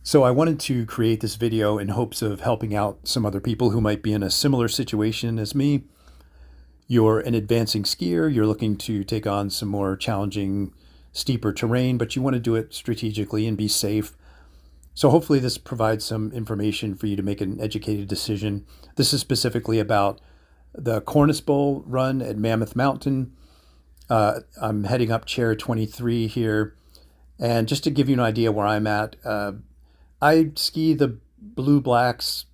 So I wanted to create this video in hopes of helping out some other people who might be in a similar situation as me. You're an advancing skier, you're looking to take on some more challenging, steeper terrain, but you want to do it strategically and be safe. So hopefully this provides some information for you to make an educated decision. This is specifically about the Cornice Bowl run at Mammoth Mountain. I'm heading up chair 23 here. And just to give you an idea where I'm at, I ski the blue blacks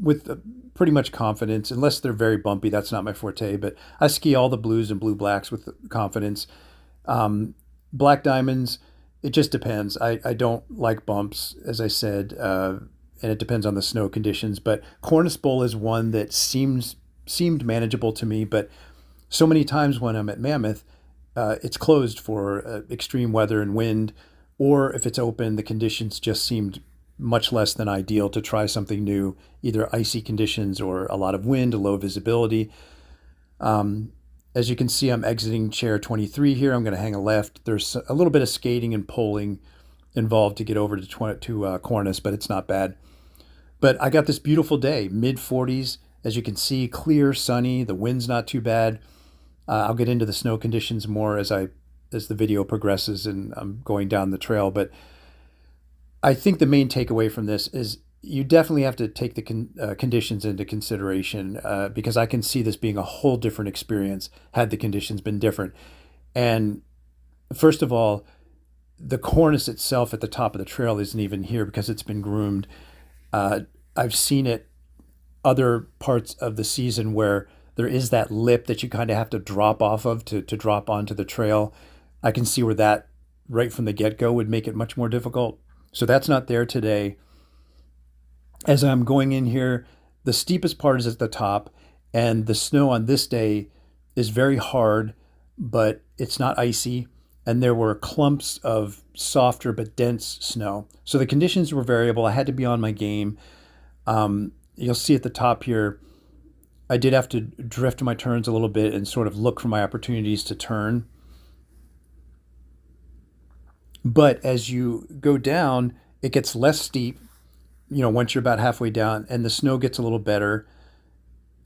with pretty much confidence, unless they're very bumpy. That's not my forte, but I ski all the blues and blue blacks with confidence. Black diamonds, it just depends. I don't like bumps, as I said, and it depends on the snow conditions. But Cornice Bowl is one that seemed manageable to me, but so many times when I'm at Mammoth, it's closed for extreme weather and wind, or if it's open, the conditions just seemed much less than ideal to try something new, either icy conditions or a lot of wind, low visibility. As you can see, I'm exiting chair 23 here. I'm going to hang a left. There's a little bit of skating and poling involved to get over to Cornice, but it's not bad. But I got this beautiful day, mid 40s. As you can see, clear, sunny. The wind's not too bad. I'll get into the snow conditions more as the video progresses and I'm going down the trail. But I think the main takeaway from this is you definitely have to take the conditions into consideration, because I can see this being a whole different experience had the conditions been different. And first of all, the cornice itself at the top of the trail isn't even here because it's been groomed. I've seen it other parts of the season where there is that lip that you kind of have to drop off of to drop onto the trail. I can see where that right from the get-go would make it much more difficult. So that's not there today. As I'm going in here, the steepest part is at the top, and the snow on this day is very hard, but it's not icy. And there were clumps of softer but dense snow. So the conditions were variable. I had to be on my game. You'll see at the top here, I did have to drift my turns a little bit and sort of look for my opportunities to turn. But as you go down, it gets less steep, once you're about halfway down, and the snow gets a little better.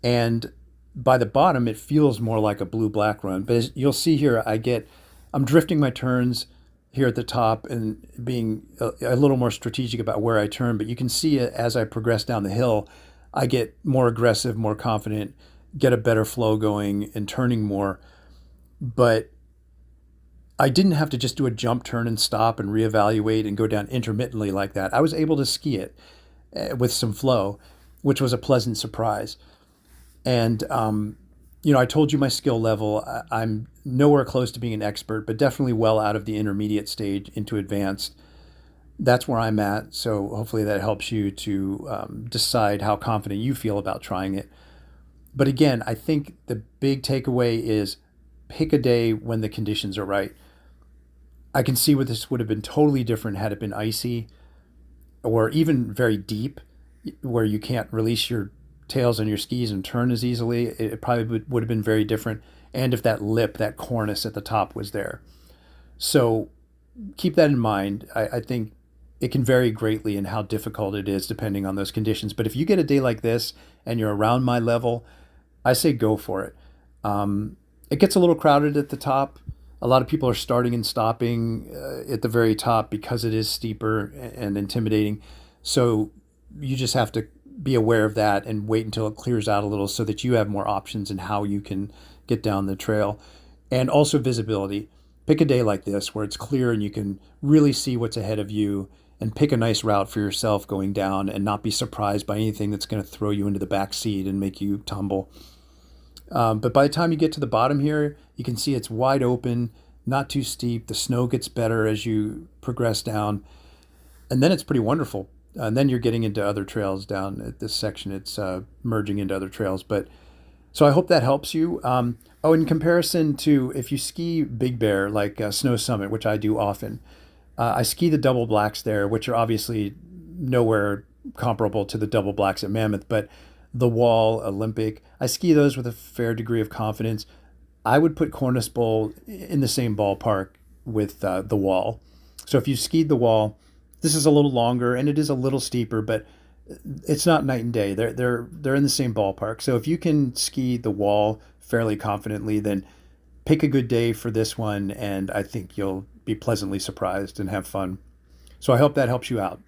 And by the bottom, it feels more like a blue-black run. But as you'll see here, I'm drifting my turns here at the top and being a little more strategic about where I turn. But you can see as I progress down the hill, I get more aggressive, more confident, get a better flow going and turning more. But I didn't have to just do a jump turn and stop and reevaluate and go down intermittently like that. I was able to ski it with some flow, which was a pleasant surprise. And, I told you my skill level. I'm nowhere close to being an expert, but definitely well out of the intermediate stage into advanced. That's where I'm at. So hopefully that helps you to decide how confident you feel about trying it. But again, I think the big takeaway is pick a day when the conditions are right. I can see where this would have been totally different had it been icy or even very deep, where you can't release your tails on your skis and turn as easily. It probably would have been very different. And if that lip, that cornice at the top was there. So keep that in mind. I think it can vary greatly in how difficult it is depending on those conditions. But if you get a day like this and you're around my level, I say go for it. It gets a little crowded at the top. A lot of people are starting and stopping at the very top because it is steeper and intimidating. So you just have to be aware of that and wait until it clears out a little so that you have more options in how you can get down the trail. And also visibility. Pick a day like this where it's clear and you can really see what's ahead of you, and pick a nice route for yourself going down and not be surprised by anything that's going to throw you into the back seat and make you tumble. But by the time you get to the bottom here, you can see it's wide open, not too steep. The snow gets better as you progress down. And then it's pretty wonderful. And then you're getting into other trails down at this section. It's merging into other trails. But so I hope that helps you. In comparison to if you ski Big Bear, like Snow Summit, which I do often, I ski the double blacks there, which are obviously nowhere comparable to the double blacks at Mammoth, but the Wall, Olympic, I ski those with a fair degree of confidence. I would put Cornice Bowl in the same ballpark with the Wall. So if you skied the Wall, This is a little longer and it is a little steeper, but it's not night and day. They're in the same ballpark. So if you can ski the wall fairly confidently, then pick a good day for this one, and I think you'll be pleasantly surprised and have fun. So I hope that helps you out.